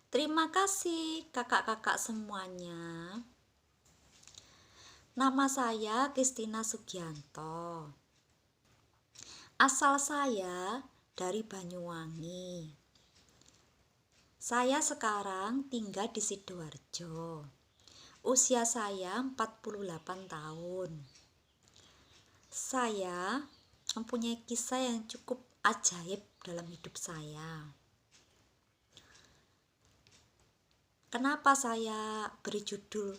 Terima kasih kakak-kakak semuanya. Nama saya Kristina Sugianto. Asal saya dari Banyuwangi. Saya sekarang tinggal di Sidoarjo. Usia saya 48 tahun. Saya mempunyai kisah yang cukup ajaib dalam hidup saya. Kenapa saya beri judul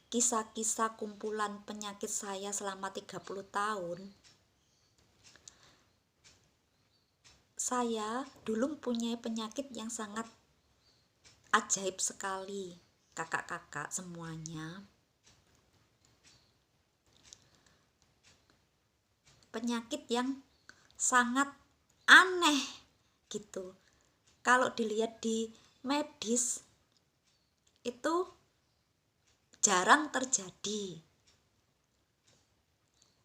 kisah-kisah kumpulan penyakit saya selama 30 tahun? Saya dulu mempunyai penyakit yang sangat ajaib sekali, kakak-kakak semuanya. Penyakit yang sangat aneh gitu. Kalau dilihat di medis itu jarang terjadi.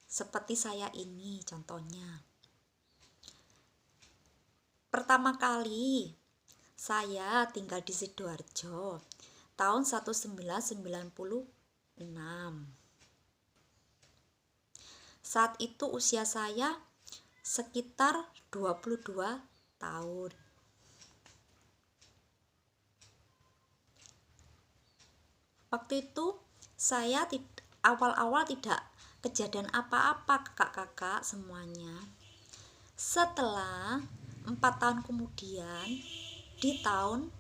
Seperti saya ini contohnya. Pertama kali saya tinggal di Sidoarjo tahun 1996. Saat itu usia saya sekitar 22 tahun. Waktu itu saya awal-awal tidak kejadian apa-apa kakak-kakak semuanya. Setelah 4 tahun kemudian, di tahun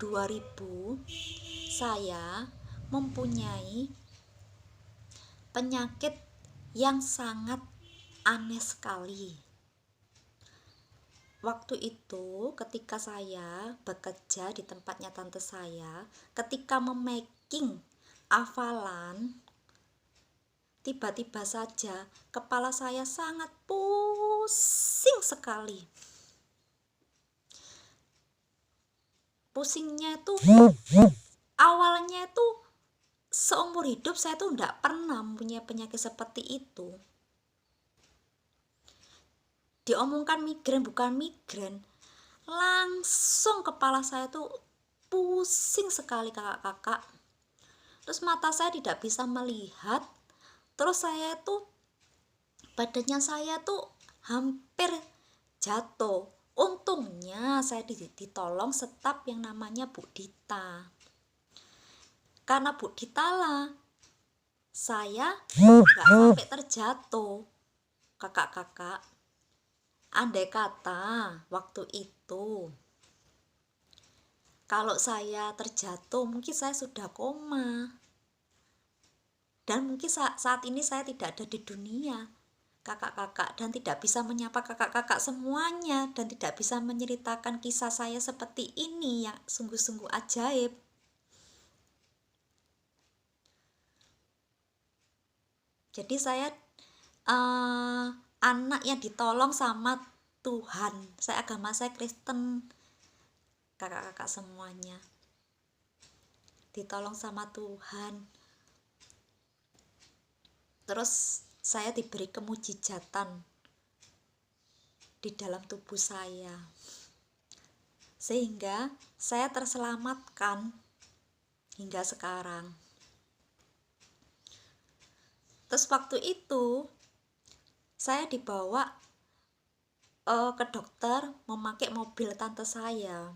2000, saya mempunyai penyakit yang sangat aneh sekali. Waktu itu ketika saya bekerja di tempatnya tante saya, ketika memaking hafalan, tiba-tiba saja kepala saya sangat pusing sekali. Pusingnya itu awalnya itu seumur hidup saya tuh enggak pernah punya penyakit seperti itu. Diomongkan migrain, bukan migrain, langsung kepala saya tuh pusing sekali kakak-kakak. Terus mata saya tidak bisa melihat. Terus saya tuh badannya saya tuh hampir jatuh. Untungnya saya ditolong staf yang namanya Bu Dita. Karena Bu Dita lah saya nggak sampai terjatuh kakak-kakak. Andai kata waktu itu kalau saya terjatuh, mungkin saya sudah koma. Dan mungkin saat ini saya tidak ada di dunia, kakak-kakak, dan tidak bisa menyapa kakak-kakak semuanya, dan tidak bisa menceritakan kisah saya seperti ini yang sungguh-sungguh ajaib. Jadi saya anak yang ditolong sama Tuhan. Agama saya Kristen, kakak-kakak semuanya. Ditolong sama Tuhan. Terus saya diberi kemujizatan di dalam tubuh saya, sehingga saya terselamatkan hingga sekarang. Terus waktu itu saya dibawa ke dokter memakai mobil tante saya.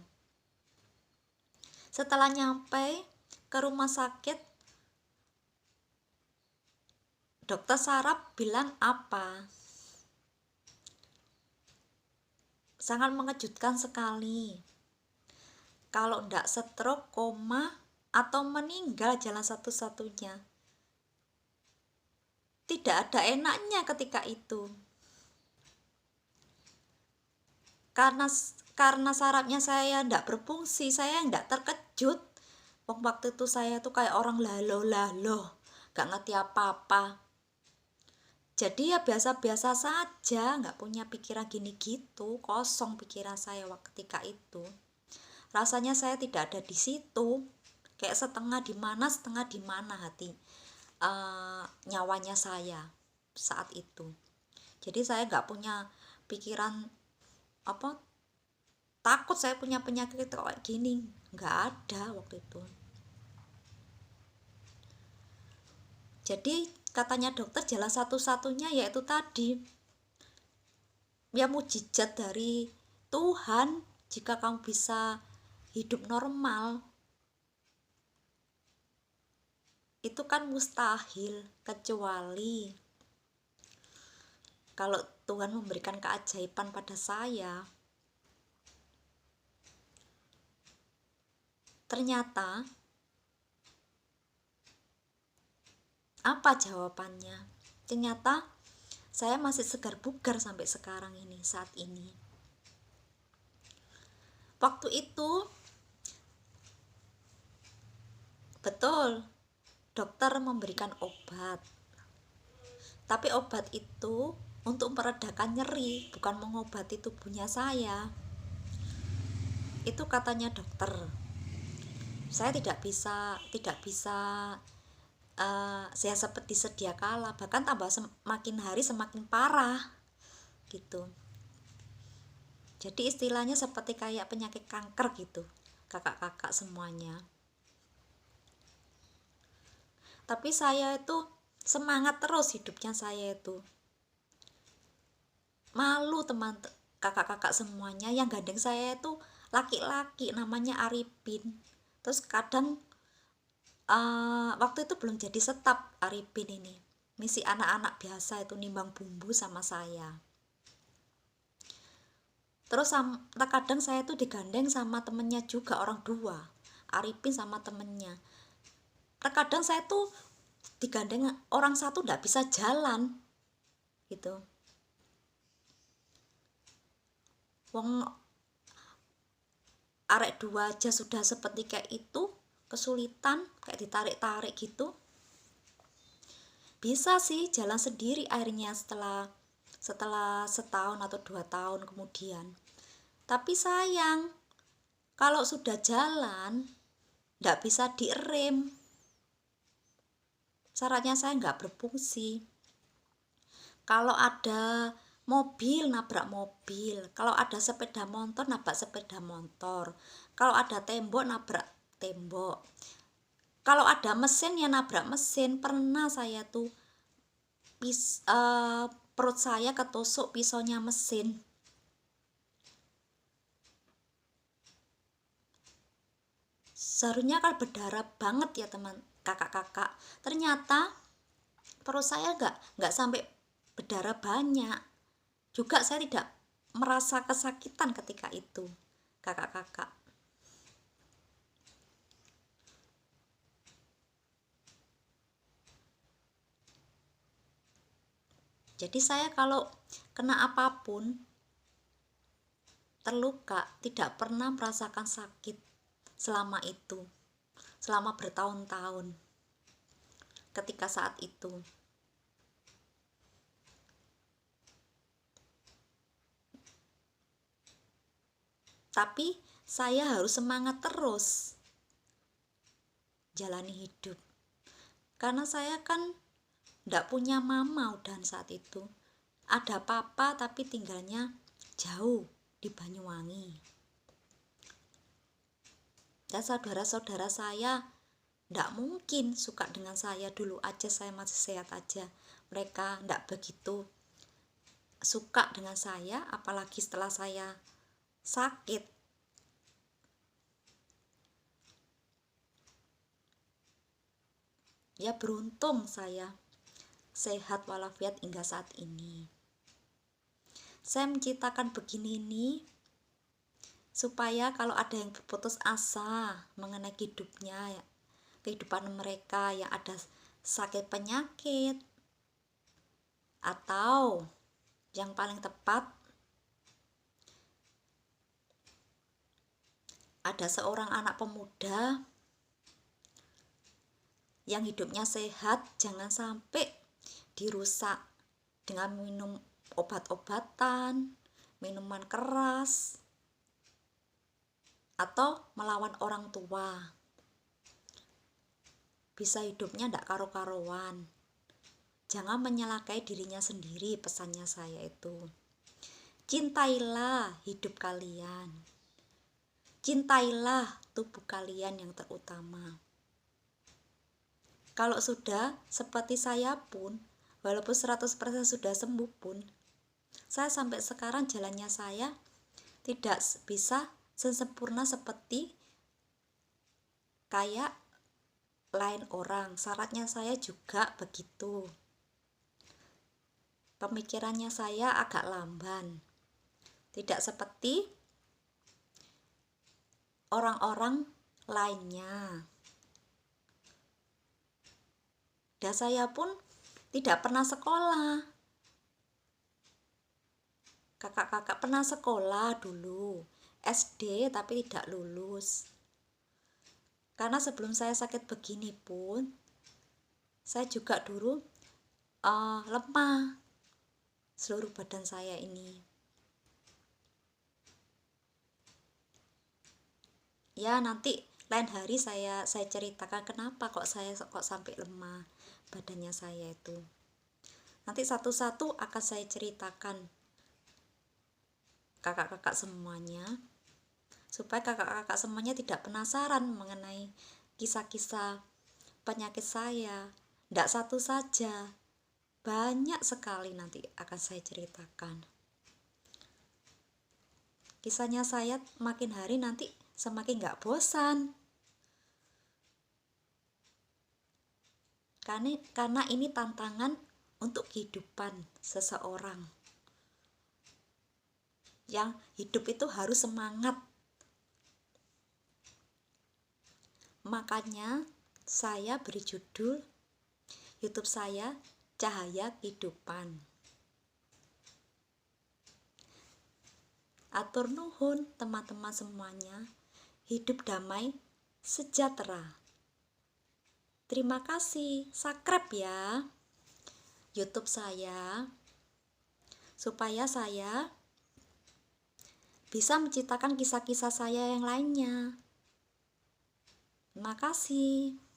Setelah nyampe ke rumah sakit, dokter saraf bilang apa? Sangat mengejutkan sekali. Kalau ndak stroke, koma, atau meninggal jalan satu-satunya. Tidak ada enaknya ketika itu. Karena sarafnya saya ndak berfungsi, saya ndak terkejut. Waktu itu saya tuh kayak orang laloh, gak ngerti apa-apa. Jadi ya biasa-biasa saja, gak punya pikiran gini gitu, kosong pikiran saya waktu ketika itu. Rasanya saya tidak ada di situ, kayak setengah di mana hati nyawanya saya saat itu. Jadi saya gak punya pikiran takut saya punya penyakit kayak gini, nggak ada waktu itu. Jadi katanya dokter jalan satu-satunya yaitu tadi, ya mujizat dari Tuhan jika kamu bisa hidup normal. Itu kan mustahil, kecuali kalau Tuhan memberikan keajaiban pada saya. Ternyata apa jawabannya? Ternyata saya masih segar bugar sampai sekarang ini, saat ini. Waktu itu betul dokter memberikan obat, tapi obat itu untuk meredakan nyeri, bukan mengobati tubuhnya saya. Itu katanya dokter. Saya tidak bisa saya seperti sedia kala, bahkan tambah semakin hari semakin parah gitu. Jadi istilahnya seperti kayak penyakit kanker gitu, kakak-kakak semuanya. Tapi saya itu semangat terus hidupnya, saya itu malu teman kakak-kakak semuanya. Yang gandeng saya itu laki-laki namanya Arifin. Terus kadang waktu itu belum jadi staf Arifin ini, misi anak-anak biasa itu nimbang bumbu sama saya. Terus kadang saya tuh digandeng sama temennya juga, orang dua, Arifin sama temennya. Terkadang saya tuh digandeng orang satu nggak bisa jalan gitu. Wong arek dua aja sudah seperti kayak itu, kesulitan kayak ditarik-tarik gitu. Bisa sih jalan sendiri akhirnya setelah setahun atau 2 tahun kemudian. Tapi sayang, kalau sudah jalan nggak bisa direm, syaratnya saya nggak berfungsi. Kalau ada mobil nabrak mobil, kalau ada sepeda motor nabrak sepeda motor, kalau ada tembok nabrak tembok, kalau ada mesin ya nabrak mesin. Pernah saya tuh perut saya ketusuk pisaunya mesin. Seharusnya kan berdarah banget ya teman kakak-kakak, ternyata perut saya nggak sampai berdarah banyak juga. Saya tidak merasa kesakitan ketika itu, kakak-kakak. Jadi saya kalau kena apapun, terluka, tidak pernah merasakan sakit selama itu, selama bertahun-tahun ketika saat itu. Tapi saya harus semangat terus jalani hidup, karena saya kan nggak punya mama udah saat itu. Ada papa tapi tinggalnya jauh di Banyuwangi. Dan saudara-saudara saya nggak mungkin suka dengan saya. Dulu aja saya masih sehat aja, mereka nggak begitu suka dengan saya, apalagi setelah saya sakit. Ya beruntung saya sehat walafiat hingga saat ini. Saya menciptakan begini nih supaya kalau ada yang berputus asa mengenai hidupnya, kehidupan mereka yang ada sakit penyakit, atau yang paling tepat ada seorang anak pemuda yang hidupnya sehat, jangan sampai dirusak dengan minum obat-obatan, minuman keras, atau melawan orang tua. Bisa hidupnya ndak karo-karoan. Jangan menyalakai dirinya sendiri, pesannya saya itu. Cintailah hidup kalian. cintailah tubuh kalian yang terutama. Kalau sudah seperti saya pun, walaupun 100% sudah sembuh pun, saya sampai sekarang jalannya saya tidak bisa sesempurna seperti kayak lain orang. Syaratnya saya juga begitu. Pemikirannya saya agak lamban. Tidak seperti orang-orang lainnya. Dan saya pun tidak pernah sekolah. Kakak-kakak pernah sekolah dulu, SD tapi tidak lulus. Karena sebelum saya sakit begini pun, saya juga dulu lemah seluruh badan saya ini. Ya nanti lain hari saya ceritakan kenapa kok saya sampai lemah badannya saya itu. Nanti satu-satu akan saya ceritakan kakak-kakak semuanya, supaya kakak-kakak semuanya tidak penasaran mengenai kisah-kisah penyakit saya. Tidak satu saja, banyak sekali nanti akan saya ceritakan. Kisahnya saya makin hari nanti semakin gak bosan. Karena ini tantangan untuk kehidupan seseorang. Yang hidup itu harus semangat. Makanya saya beri judul YouTube saya Cahaya Kehidupan. Atur nuhun teman-teman semuanya. Hidup damai sejahtera. Terima kasih. Subscribe ya YouTube saya, supaya saya bisa menciptakan kisah-kisah saya yang lainnya. Terima kasih.